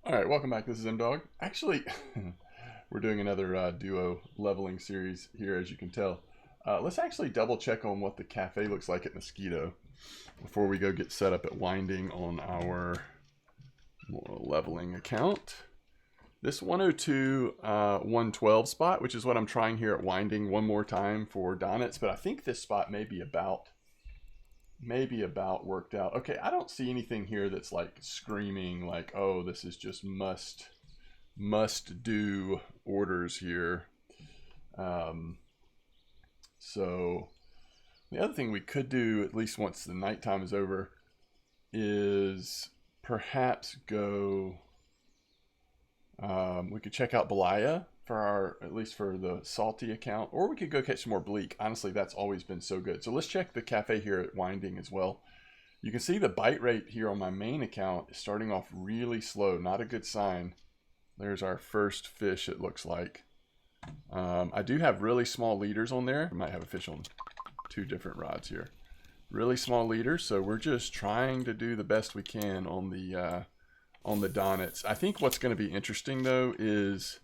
All right, welcome back. This is MDawg. Actually, we're doing another duo leveling series here, as you can tell. Let's actually double check on what the cafe looks like at Mosquito before we go get set up at Winding on our leveling account. This 102, 112 spot, which is what I'm trying here at Winding one more time for Donitz, but I think this spot may be about worked out. Okay, I don't see anything here that's like screaming like, oh, this is just must do orders here. So the other thing we could do, at least once the nighttime is over, is perhaps go, we could check out Belaya for our, at least for the Salty account, or we could go catch some more bleak. Honestly, that's always been so good. So let's check the cafe here at Winding as well. You can see the bite rate here on my main account is starting off really slow. Not a good sign. There's our first fish, it looks like. I do have really small leaders on there. I might have a fish on two different rods here. Really small leaders, so we're just trying to do the best we can on the Donitz. I think what's going to be interesting though is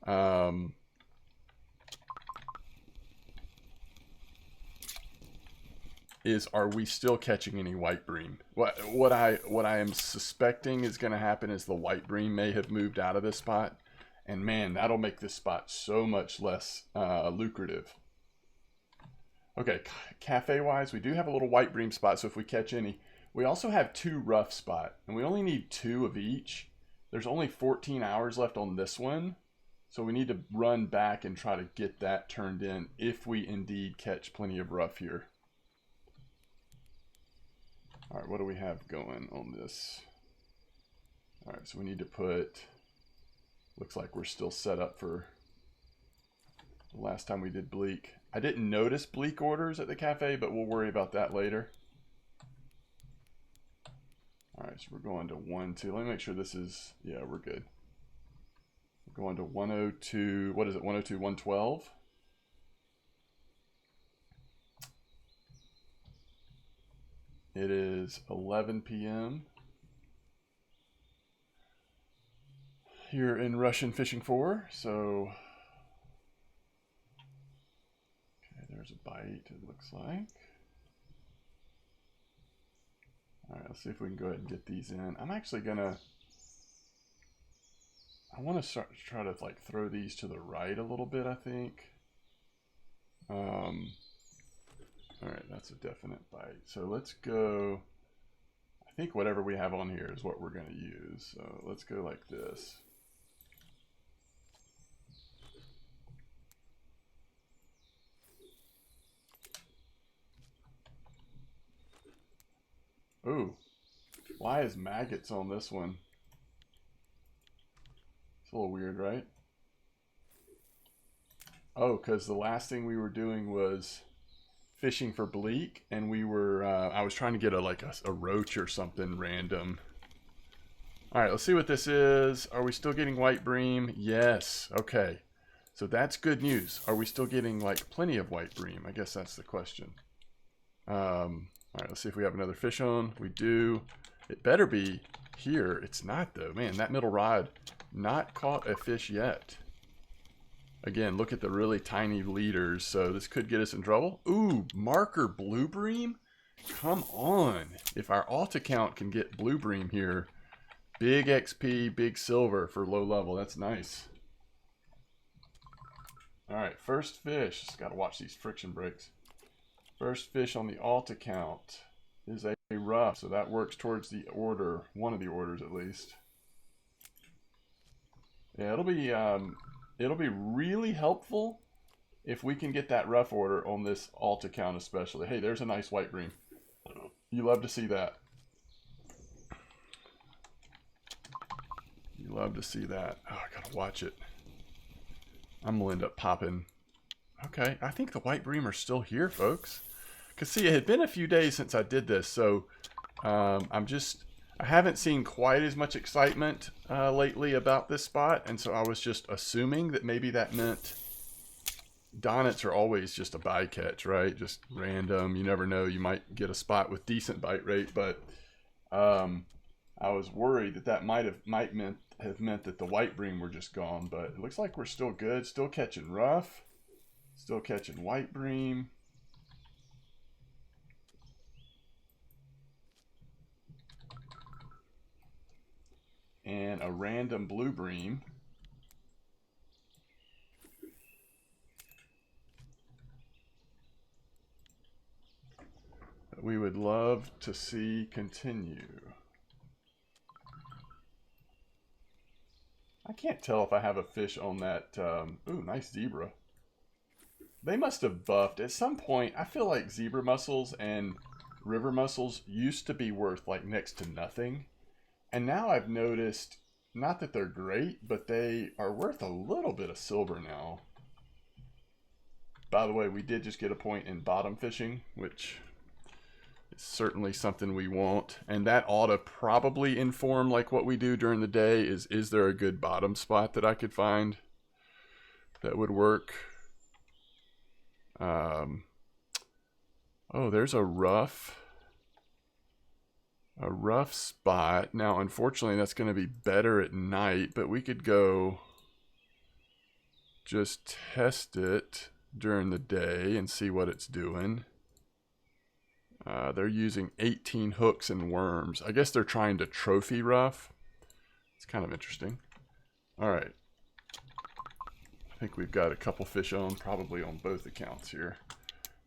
are we still catching any white bream? What I am suspecting is going to happen is the white bream may have moved out of this spot, and man, that'll make this spot so much less lucrative. Okay, cafe wise, we do have a little white bream spot, so if we catch any, we also have two rough spot, and we only need 2 of each. There's only 14 hours left on this one, so we need to run back and try to get that turned in if we indeed catch plenty of rough here. All right, what do we have going on this? All right, so we need to put, looks like we're still set up for the last time we did bleak. I didn't notice bleak orders at the cafe, but we'll worry about that later. All right, so we're going to 1, 2. Let me make sure this is, yeah, we're good. We're going to 102, what is it, 102, 112? It is 11 p.m. here in Russian Fishing 4, so okay, there's a bite, it looks like. All right, let's see if we can go ahead and get these in. I'm actually gonna, I want to try to like throw these to the right a little bit, I think. All right, that's a definite bite. So let's go, I think whatever we have on here is what we're gonna use. So let's go like this. Ooh, why is maggots on this one? It's a little weird, right? Oh, because the last thing we were doing was fishing for bleak, and we were, I was trying to get a roach or something random. All right, let's see what this is. Are we still getting white bream? Yes, okay. So that's good news. Are we still getting like plenty of white bream? I guess that's the question. All right, let's see if we have another fish on. We do. It better be here. It's not though. Man, that middle rod, not caught a fish yet. Again, look at the really tiny leaders, so this could get us in trouble. Ooh, marker blue bream? Come on. If our alt account can get blue bream here, big XP, big silver for low level. That's nice. All right, first fish. Just got to watch these friction breaks. First fish on the alt account is a rough, so that works towards the order, one of the orders at least. Yeah, it'll be really helpful if we can get that rough order on this alt account especially. Hey, there's a nice white bream. You love to see that. You love to see that. Oh, I gotta watch it. I'm gonna end up popping. Okay, I think the white bream are still here, folks. Because see, it had been a few days since I did this, so I haven't seen quite as much excitement lately about this spot, and so I was just assuming that maybe that meant Donitz are always just a bycatch, right? Just random. You never know. You might get a spot with decent bite rate, but I was worried that that might have meant that the white bream were just gone, but it looks like we're still good. Still catching rough. Still catching white bream. And a random blue bream. That we would love to see continue. I can't tell if I have a fish on that. Ooh, nice zebra. They must have buffed. At some point, I feel like zebra mussels and river mussels used to be worth like next to nothing. And now I've noticed, not that they're great, but they are worth a little bit of silver now. By the way, we did just get a point in bottom fishing, which is certainly something we want. And that ought to probably inform like what we do during the day is there a good bottom spot that I could find that would work? Oh, there's a rough spot. Now, unfortunately, that's going to be better at night, but we could go just test it during the day and see what it's doing. They're using 18 hooks and worms. I guess they're trying to trophy rough. It's kind of interesting. All right. I think we've got a couple fish on, probably on both accounts here.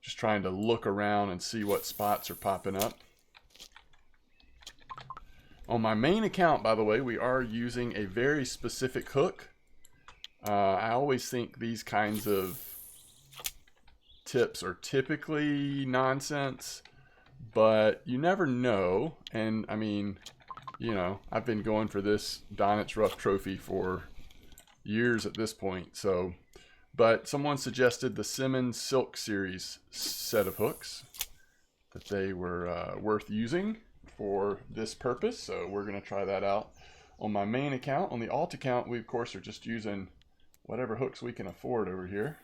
Just trying to look around and see what spots are popping up. On my main account, by the way, we are using a very specific hook. I always think these kinds of tips are typically nonsense, but you never know. And I mean, you know, I've been going for this Donit's Rough trophy for years at this point. So, but someone suggested the Simmons Silk Series set of hooks, that they were worth using for this purpose, so we're going to try that out on my main account. On the alt account, we of course are just using whatever hooks we can afford over here.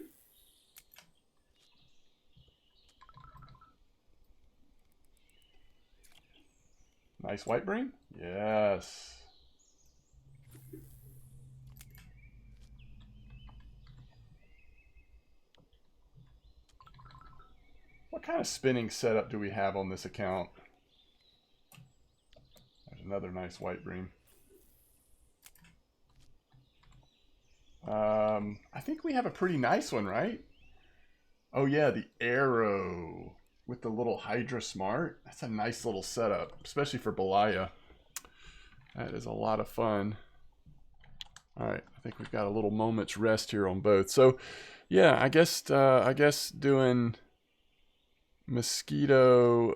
Nice white bream? Yes. What kind of spinning setup do we have on this account? There's another nice white bream. I think we have a pretty nice one, right? Oh yeah, the arrow with the little Hydra Smart. That's a nice little setup, especially for Belaya. That is a lot of fun. All right, I think we've got a little moment's rest here on both. So, yeah, I guess doing mosquito.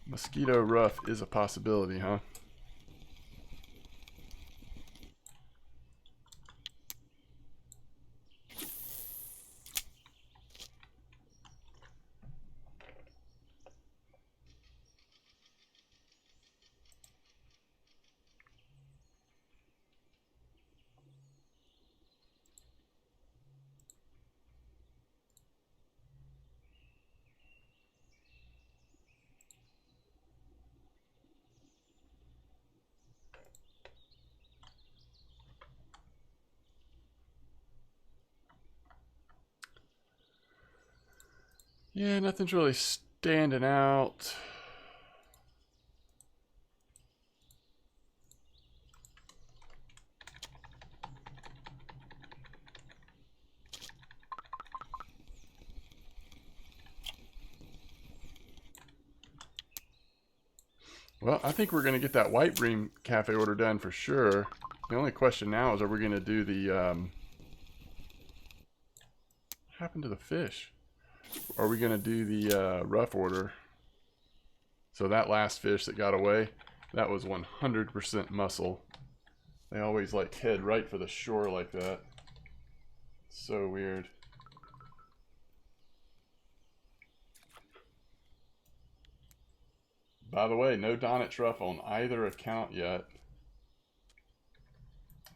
Mosquito rough is a possibility, huh? Yeah, nothing's really standing out. Well, I think we're going to get that white bream cafe order done for sure. The only question now is, are we going to do the... what happened to the fish? Are we going to do the rough order? So that last fish that got away, that was 100% mussel. They always like head right for the shore like that. So weird. By the way, no Donit's Rough on either account yet.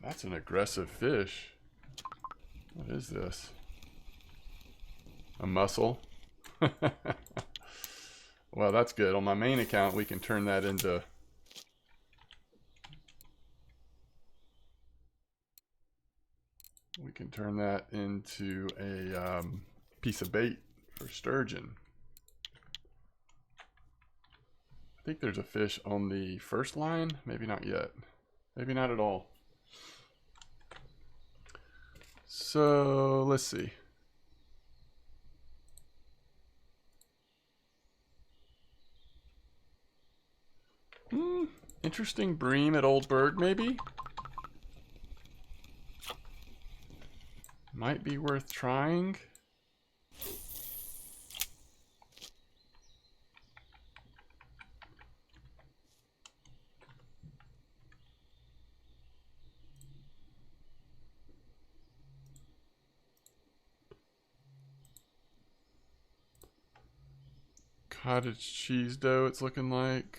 That's an aggressive fish. What is this? a mussel. Well, that's good. On my main account, we can turn that into... We can turn that into a piece of bait for sturgeon. I think there's a fish on the first line. Maybe not yet. Maybe not at all. So let's see. Interesting bream at Old Berg, maybe? Might be worth trying. Cottage cheese dough, it's looking like.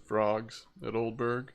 Frogs at Old Berg.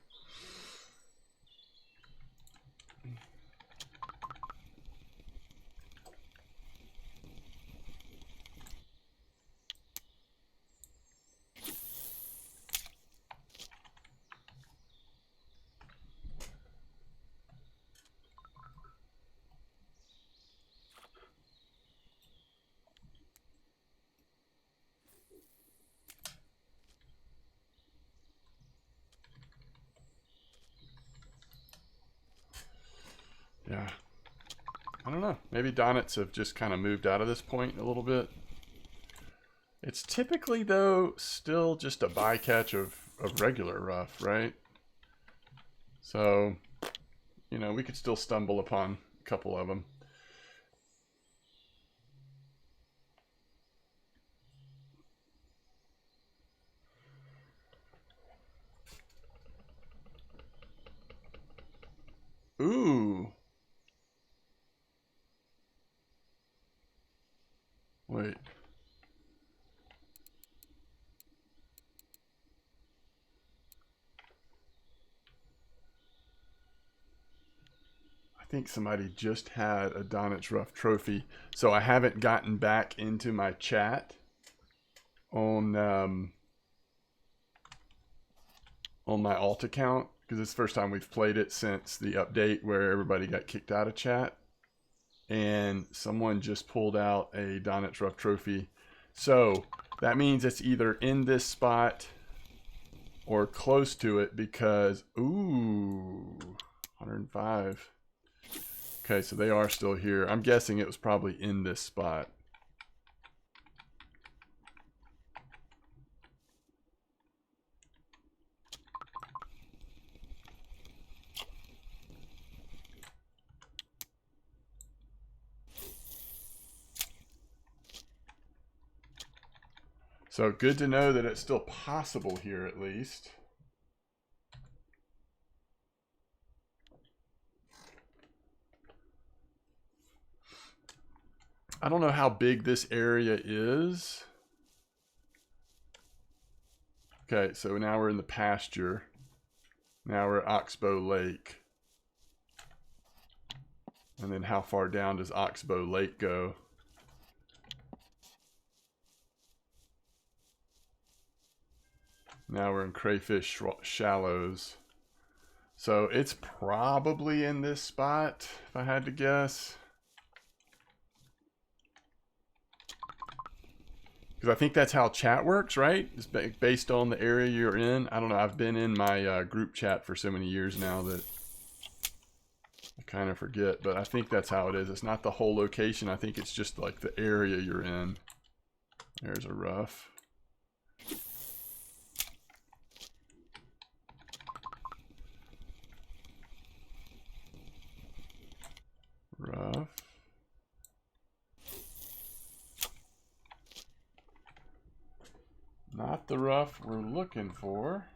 Yeah. I don't know. Maybe Donnets have just kind of moved out of this point a little bit. It's typically, though, still just a bycatch of regular rough, right? So, you know, we could still stumble upon a couple of them. Ooh. Wait. I think somebody just had a Donnets Rough trophy. So I haven't gotten back into my chat on my alt account, because it's the first time we've played it since the update where everybody got kicked out of chat. And someone just pulled out a Donnets Rough trophy. So that means it's either in this spot or close to it, because, ooh, 105. Okay, so they are still here. I'm guessing it was probably in this spot. So good to know that it's still possible here, at least. I don't know how big this area is. Okay, so now we're in the pasture. Now we're at Oxbow Lake. And then how far down does Oxbow Lake go? Now we're in Crayfish Shallows. So it's probably in this spot, if I had to guess. Because I think that's how chat works, right? It's based on the area you're in. I don't know. I've been in my group chat for so many years now that I kind of forget. But I think that's how it is. It's not the whole location. I think it's just like the area you're in. There's a rough. Rough. Not the rough we're looking for.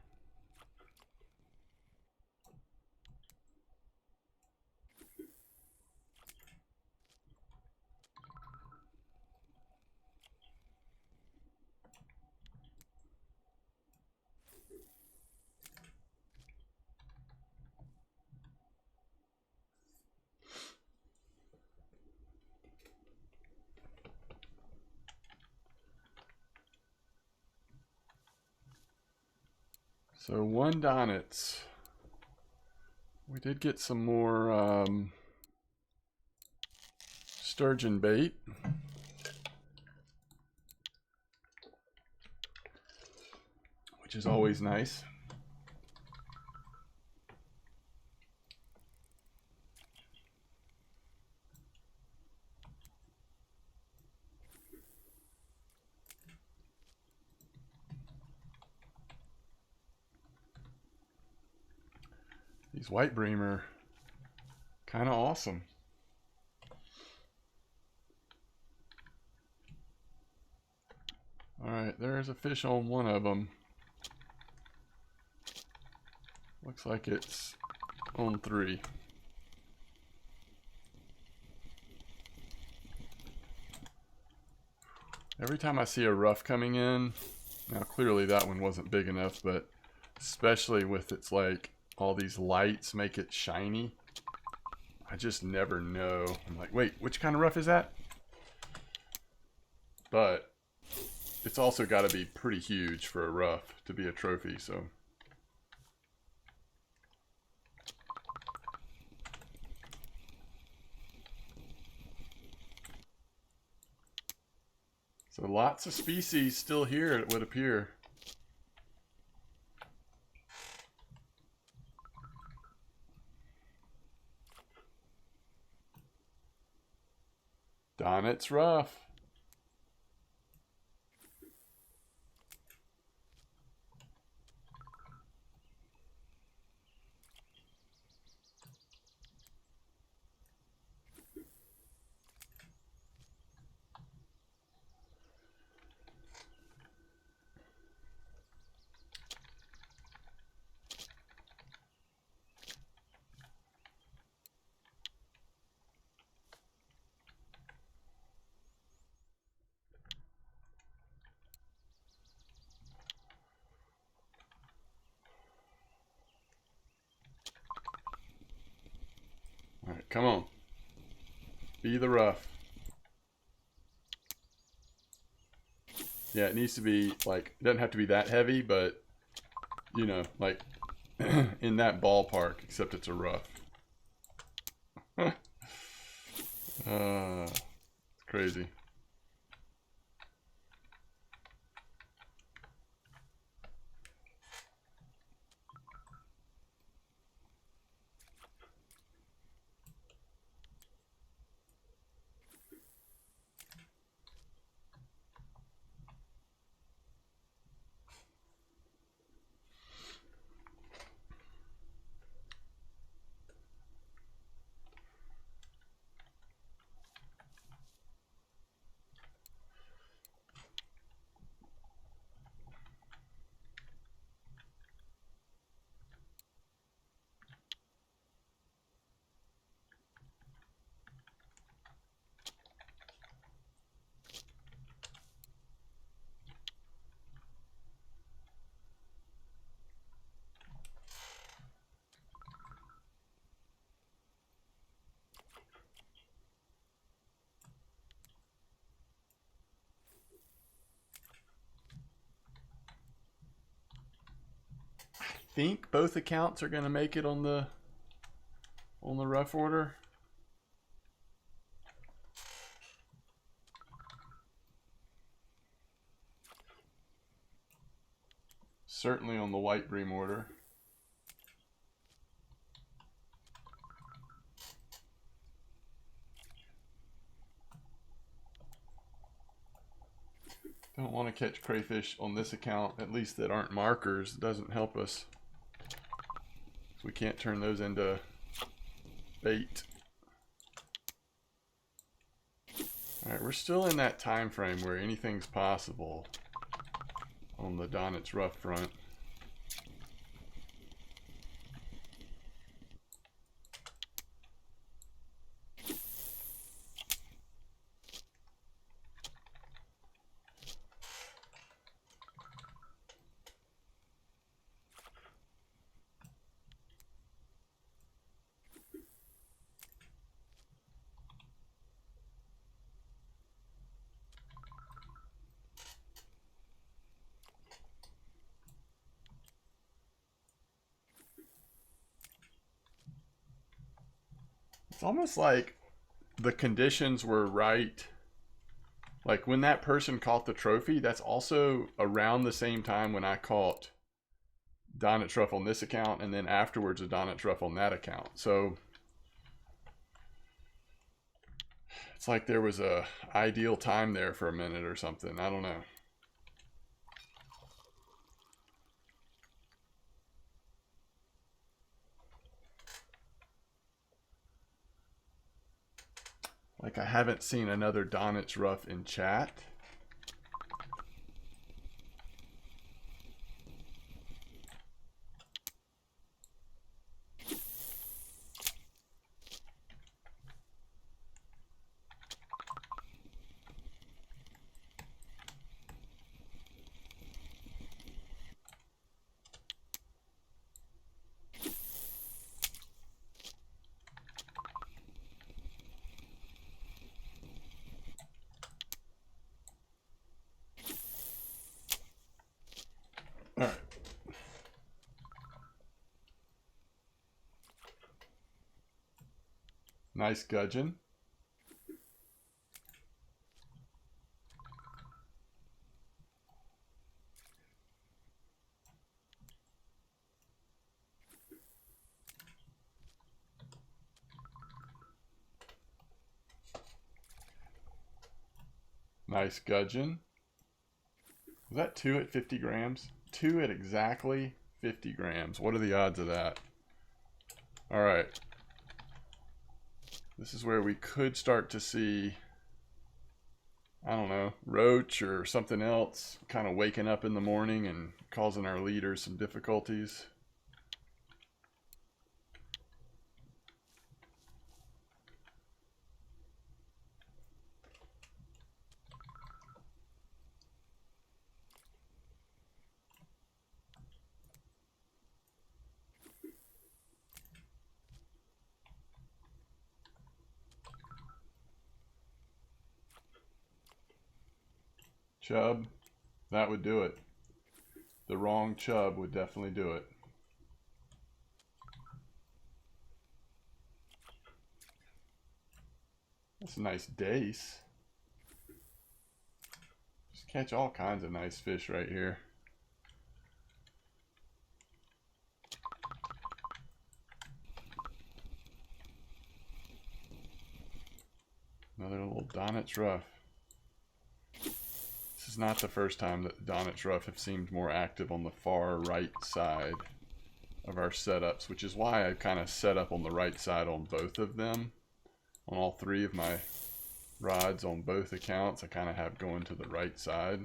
So 1 Donitz. We did get some more sturgeon bait. Which is always nice. These white bream are kind of awesome. All right, there's a fish on one of them. Looks like it's on 3. Every time I see a rough coming in, now clearly that one wasn't big enough, but especially with its like all these lights make it shiny, I just never know. I'm like, wait, which kind of rough is that? But it's also got to be pretty huge for a rough to be a trophy, so. So lots of species still here, it would appear. Donitz rough. All right, come on. Be the rough. Yeah, it needs to be like, it doesn't have to be that heavy, but you know, like in that ballpark, except it's a rough. It's crazy. I think both accounts are going to make it on the rough order. Certainly on the white bream order. Don't want to catch crayfish on this account, at least that aren't markers. It doesn't help us. So we can't turn those into bait. All right, we're still in that time frame where anything's possible on the Donitz rough front. It's almost like the conditions were right. Like when that person caught the trophy, that's also around the same time when I caught Donut Truff on this account, and then afterwards a Donut Truff on that account. So it's like there was a ideal time there for a minute or something. I don't know. Like I haven't seen another Donut Truff in chat. All right. Nice gudgeon. Nice gudgeon. Was that 2 at 50 grams? 2 at exactly 50 grams. What are the odds of that? All right. This is where we could start to see, I don't know, roach or something else kind of waking up in the morning and causing our leaders some difficulties. Chub, that would do it. The wrong chub would definitely do it. That's a nice dace. Just catch all kinds of nice fish right here. Another little Donut Truff. This is not the first time that Donut Truff have seemed more active on the far right side of our setups, which is why I kind of set up on the right side on both of them. On all three of my rods on both accounts, I kind of have going to the right side.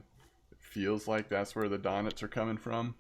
It feels like that's where the Donuts are coming from.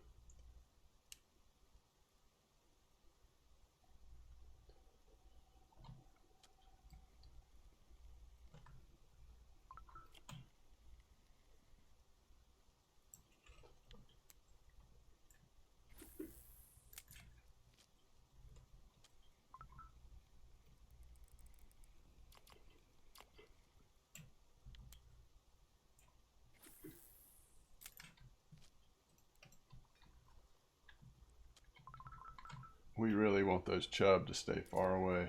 We really want those chub to stay far away.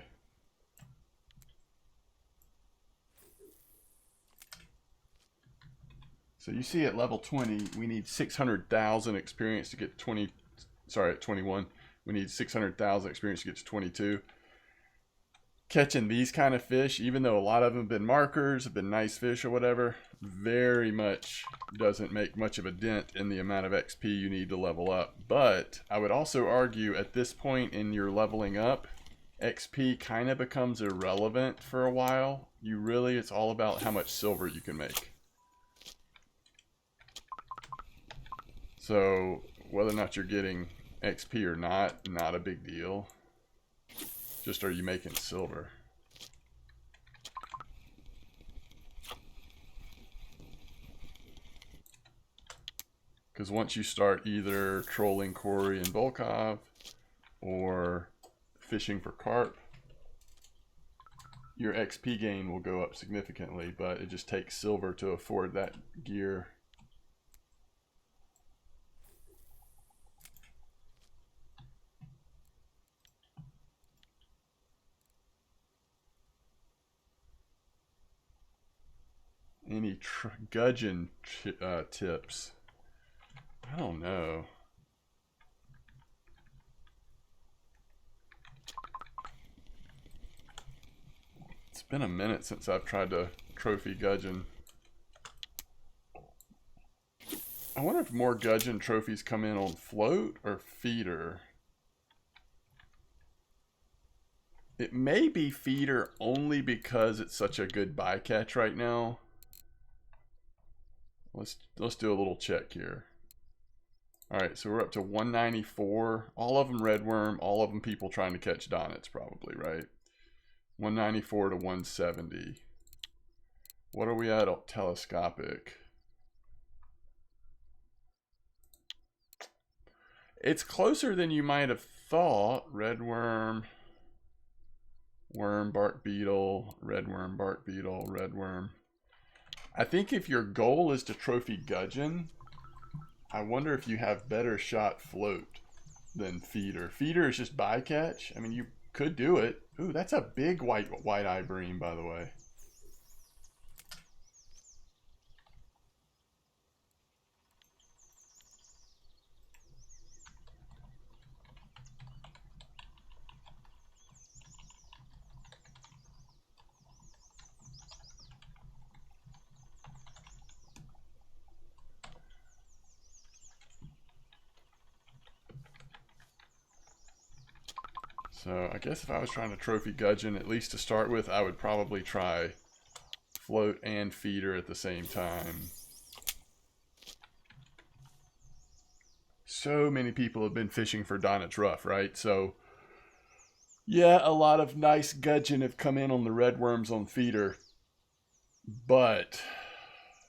So you see at level 20, we need 600,000 experience to get 20, sorry, at 21. We need 600,000 experience to get to 22. Catching these kind of fish, even though a lot of them have been markers, have been nice fish or whatever, very much doesn't make much of a dent in the amount of XP you need to level up. But I would also argue at this point in your leveling up, XP kind of becomes irrelevant for a while. It's all about how much silver you can make. So whether or not you're getting XP or not a big deal. Just are you making silver? Because once you start either trolling Corey and Volkov or fishing for carp, your XP gain will go up significantly, but it just takes silver to afford that gear. any gudgeon tips. I don't know. It's been a minute since I've tried to trophy gudgeon. I wonder if more gudgeon trophies come in on float or feeder. It may be feeder only because it's such a good bycatch right now. Let's do a little check here. All right, so we're up to 194. All of them redworm, all of them people trying to catch Donnets probably, right? 194 to 170. What are we at telescopic? It's closer than you might have thought. Redworm, worm, bark beetle, redworm, bark beetle, redworm. I think if your goal is to trophy gudgeon, I wonder if you have better shot float than feeder. Feeder is just bycatch. I mean, you could do it. Ooh, that's a big white-eye bream, by the way. So I guess if I was trying to trophy gudgeon, at least to start with, I would probably try float and feeder at the same time. So many people have been fishing for Donnets Rough, right? So yeah, a lot of nice gudgeon have come in on the redworms on feeder, but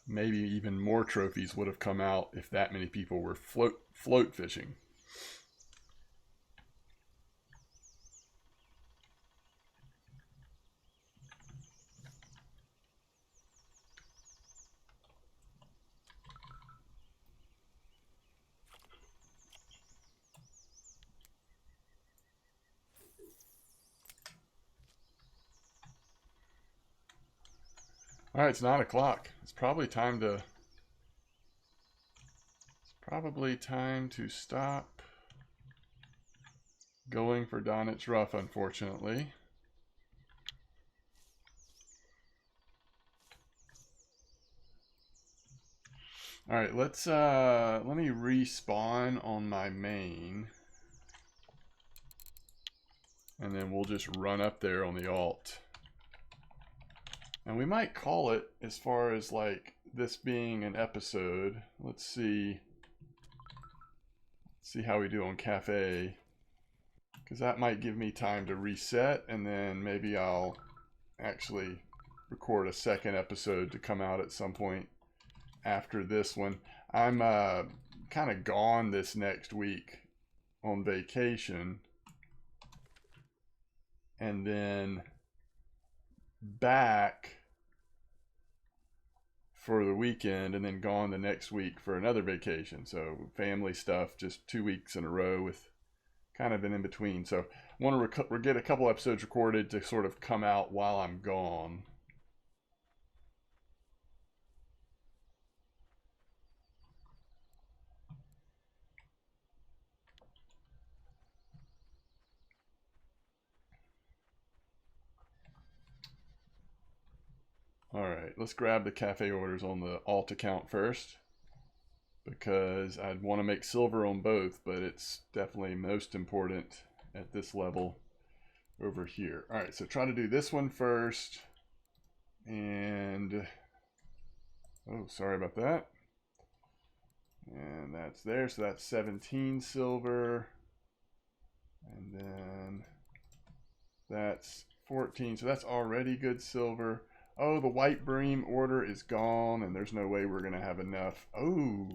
maybe even more trophies would have come out if that many people were float fishing. All right, it's 9 o'clock. It's probably time to stop going for Donnets Rough, unfortunately. All right, let me respawn on my main, and then we'll just run up there on the alt. And we might call it, as far as like this being an episode. Let's see how we do on Cafe, because that might give me time to reset, and then maybe I'll actually record a second episode to come out at some point after this one. I'm kind of gone this next week on vacation, and then back for the weekend, and then gone the next week for another vacation. So family stuff, just 2 weeks in a row with kind of an in between. So I want to get a couple episodes recorded to sort of come out while I'm gone. All right, let's grab the cafe orders on the alt account first, because I'd want to make silver on both, but it's definitely most important at this level over here. All right, so try to do this one first. And, oh, sorry about that. And that's there, so that's 17 silver. And then that's 14, so that's already good silver. Oh, the white bream order is gone, and there's no way we're going to have enough. Oh,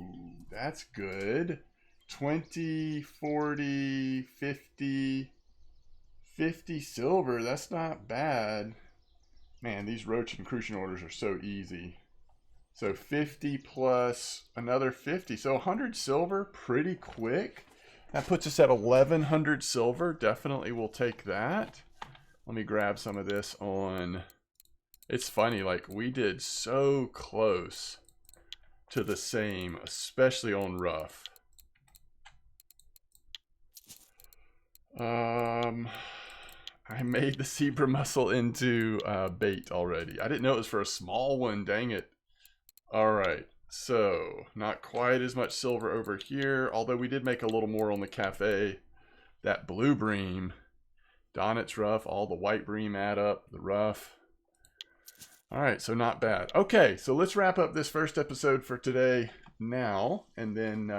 that's good. 20, 40, 50, 50 silver. That's not bad. Man, these roach and crucian orders are so easy. So 50 plus another 50. So 100 silver pretty quick. That puts us at 1100 silver. Definitely will take that. Let me grab some of this on It's funny, like we did so close to the same, especially on rough. I made the zebra mussel into bait already. I didn't know it was for a small one, dang it. Alright, so not quite as much silver over here, although we did make a little more on the cafe. That blue bream, Donnet's rough, all the white bream add up, the rough. Alright, so not bad. Okay, so let's wrap up this first episode for today now, and then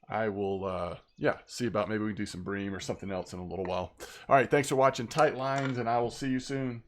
I will, see about maybe we can do some bream or something else in a little while. Alright, thanks for watching Tight Lines, and I will see you soon.